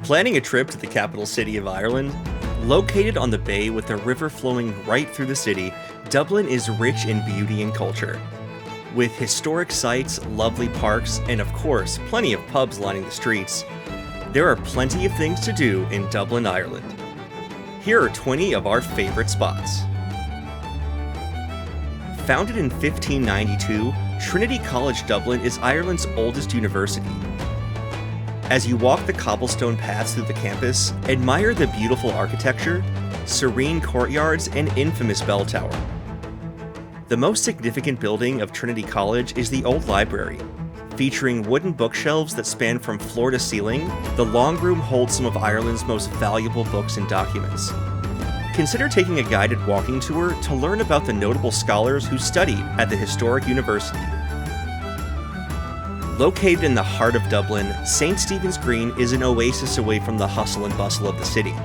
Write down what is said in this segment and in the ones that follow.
Planning a trip to the capital city of Ireland? Located on the bay with a river flowing right through the city, Dublin is rich in beauty and culture. With historic sites, lovely parks, and of course, plenty of pubs lining the streets, there are plenty of things to do in Dublin, Ireland. Here are 20 of our favorite spots. Founded in 1592, Trinity College Dublin is Ireland's oldest university. As you walk the cobblestone paths through the campus, admire the beautiful architecture, serene courtyards, and infamous bell tower. The most significant building of Trinity College is the Old Library. Featuring wooden bookshelves that span from floor to ceiling, the long room holds some of Ireland's most valuable books and documents. Consider taking a guided walking tour to learn about the notable scholars who studied at the historic university. Located in the heart of Dublin, St. Stephen's Green is an oasis away from the hustle and bustle of the city.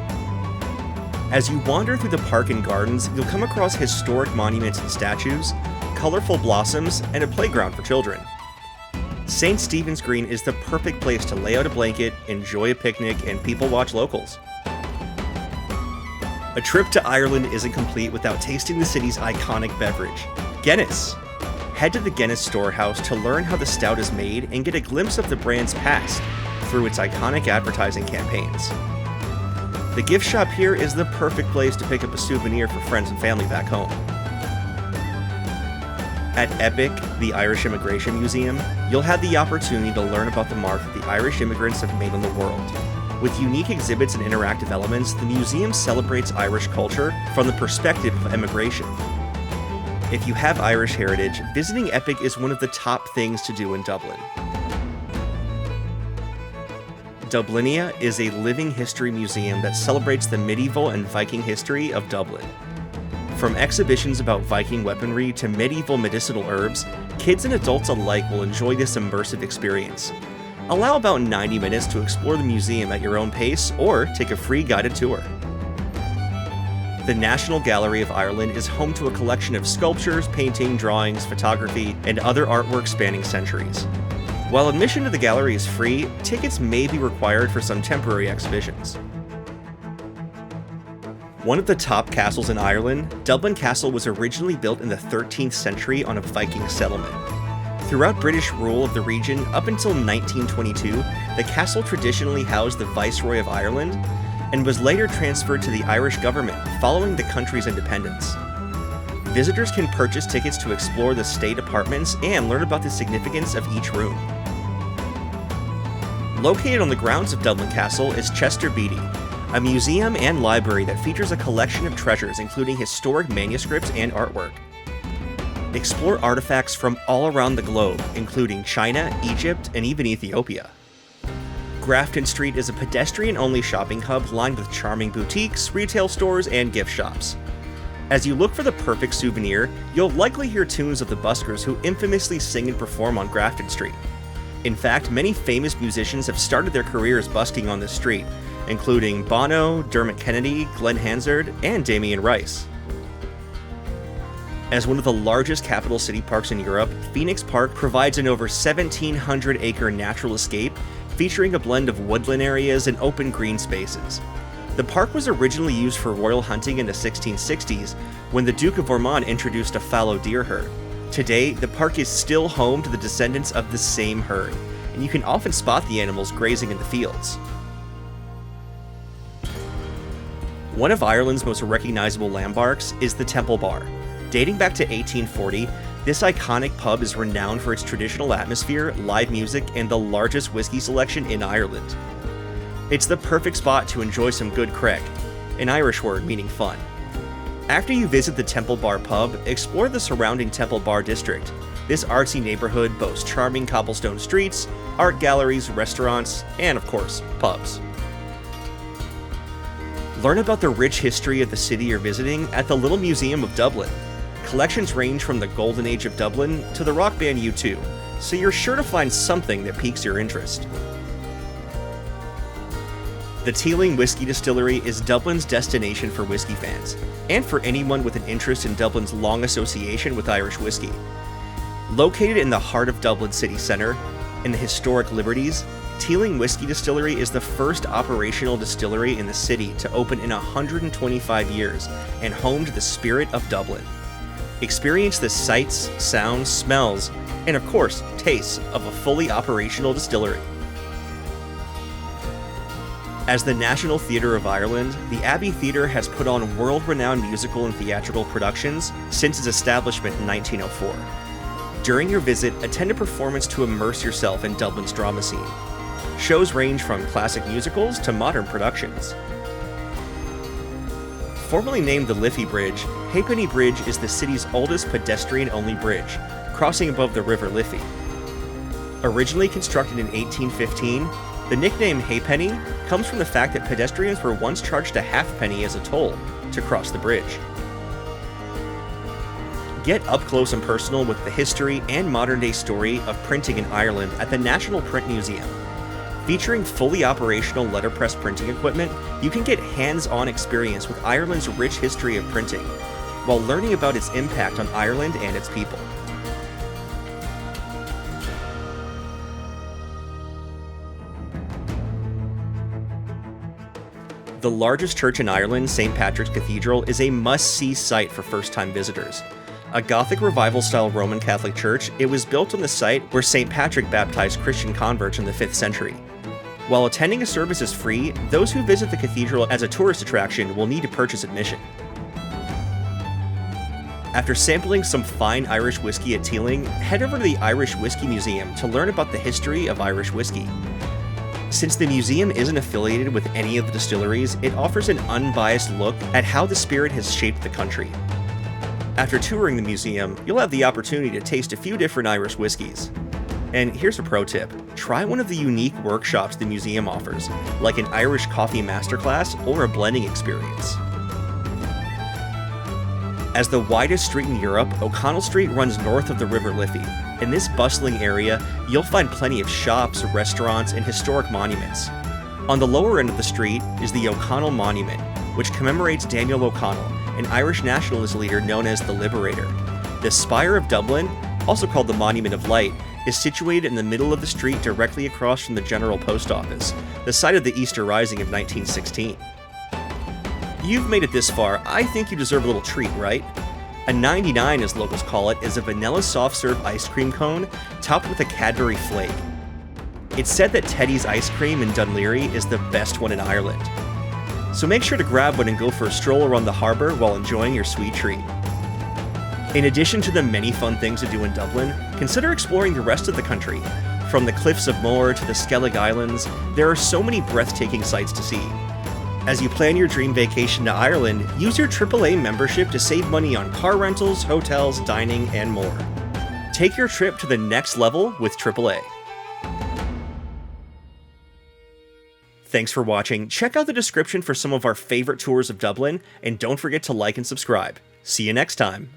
As you wander through the park and gardens, you'll come across historic monuments and statues, colorful blossoms, and a playground for children. St. Stephen's Green is the perfect place to lay out a blanket, enjoy a picnic, and people watch locals. A trip to Ireland isn't complete without tasting the city's iconic beverage, Guinness. Head to the Guinness Storehouse to learn how the stout is made and get a glimpse of the brand's past through its iconic advertising campaigns. The gift shop here is the perfect place to pick up a souvenir for friends and family back home. At EPIC, the Irish Immigration Museum, you'll have the opportunity to learn about the mark that the Irish immigrants have made on the world. With unique exhibits and interactive elements, the museum celebrates Irish culture from the perspective of immigration. If you have Irish heritage, visiting EPIC is one of the top things to do in Dublin. Dublinia is a living history museum that celebrates the medieval and Viking history of Dublin. From exhibitions about Viking weaponry to medieval medicinal herbs, kids and adults alike will enjoy this immersive experience. Allow about 90 minutes to explore the museum at your own pace or take a free guided tour. The National Gallery of Ireland is home to a collection of sculptures, painting, drawings, photography, and other artwork spanning centuries. While admission to the gallery is free, tickets may be required for some temporary exhibitions. One of the top castles in Ireland, Dublin Castle was originally built in the 13th century on a Viking settlement. Throughout British rule of the region up until 1922, the castle traditionally housed the Viceroy of Ireland and was later transferred to the Irish government following the country's independence. Visitors can purchase tickets to explore the state apartments and learn about the significance of each room. Located on the grounds of Dublin Castle is Chester Beatty, a museum and library that features a collection of treasures including historic manuscripts and artwork. Explore artifacts from all around the globe, including China, Egypt, and even Ethiopia. Grafton Street is a pedestrian-only shopping hub lined with charming boutiques, retail stores, and gift shops. As you look for the perfect souvenir, you'll likely hear tunes of the buskers who infamously sing and perform on Grafton Street. In fact, many famous musicians have started their careers busking on this street, including Bono, Dermot Kennedy, Glenn Hansard, and Damien Rice. As one of the largest capital city parks in Europe, Phoenix Park provides an over 1,700-acre natural escape featuring a blend of woodland areas and open green spaces. The park was originally used for royal hunting in the 1660s when the Duke of Ormond introduced a fallow deer herd. Today, the park is still home to the descendants of the same herd, and you can often spot the animals grazing in the fields. One of Ireland's most recognizable landmarks is the Temple Bar. Dating back to 1840, this iconic pub is renowned for its traditional atmosphere, live music, and the largest whiskey selection in Ireland. It's the perfect spot to enjoy some good craic, an Irish word meaning fun. After you visit the Temple Bar pub, explore the surrounding Temple Bar district. This artsy neighborhood boasts charming cobblestone streets, art galleries, restaurants, and of course, pubs. Learn about the rich history of the city you're visiting at the Little Museum of Dublin. Collections range from the Golden Age of Dublin to the rock band U2, so you're sure to find something that piques your interest. The Teeling Whiskey Distillery is Dublin's destination for whiskey fans, and for anyone with an interest in Dublin's long association with Irish whiskey. Located in the heart of Dublin city centre, in the historic Liberties, Teeling Whiskey Distillery is the first operational distillery in the city to open in 125 years and home to the spirit of Dublin. Experience the sights, sounds, smells, and of course, tastes of a fully operational distillery. As the National Theatre of Ireland, the Abbey Theatre has put on world-renowned musical and theatrical productions since its establishment in 1904. During your visit, attend a performance to immerse yourself in Dublin's drama scene. Shows range from classic musicals to modern productions. Formerly named the Liffey Bridge, Halfpenny Bridge is the city's oldest pedestrian-only bridge, crossing above the River Liffey. Originally constructed in 1815, the nickname Halfpenny comes from the fact that pedestrians were once charged a halfpenny as a toll to cross the bridge. Get up close and personal with the history and modern-day story of printing in Ireland at the National Print Museum. Featuring fully operational letterpress printing equipment, you can get hands-on experience with Ireland's rich history of printing, while learning about its impact on Ireland and its people. The largest church in Ireland, St. Patrick's Cathedral, is a must-see sight for first-time visitors. A Gothic Revival-style Roman Catholic church, it was built on the site where St. Patrick baptized Christian converts in the 5th century. While attending a service is free, those who visit the cathedral as a tourist attraction will need to purchase admission. After sampling some fine Irish whiskey at Teeling, head over to the Irish Whiskey Museum to learn about the history of Irish whiskey. Since the museum isn't affiliated with any of the distilleries, it offers an unbiased look at how the spirit has shaped the country. After touring the museum, you'll have the opportunity to taste a few different Irish whiskeys. And here's a pro tip: try one of the unique workshops the museum offers, like an Irish coffee masterclass or a blending experience. As the widest street in Europe, O'Connell Street runs north of the River Liffey. In this bustling area, you'll find plenty of shops, restaurants, and historic monuments. On the lower end of the street is the O'Connell Monument, which commemorates Daniel O'Connell, an Irish nationalist leader known as the Liberator. The Spire of Dublin, also called the Monument of Light, is situated in the middle of the street directly across from the General Post Office, the site of the Easter Rising of 1916. You've made it this far, I think you deserve a little treat, right? A 99, as locals call it, is a vanilla soft-serve ice cream cone topped with a Cadbury flake. It's said that Teddy's ice cream in Dunleary is the best one in Ireland. So make sure to grab one and go for a stroll around the harbour while enjoying your sweet treat. In addition to the many fun things to do in Dublin, consider exploring the rest of the country. From the Cliffs of Moher to the Skellig Islands, there are so many breathtaking sights to see. As you plan your dream vacation to Ireland, use your AAA membership to save money on car rentals, hotels, dining, and more. Take your trip to the next level with AAA. Thanks for watching. Check out the description for some of our favorite tours of Dublin, and don't forget to like and subscribe. See you next time.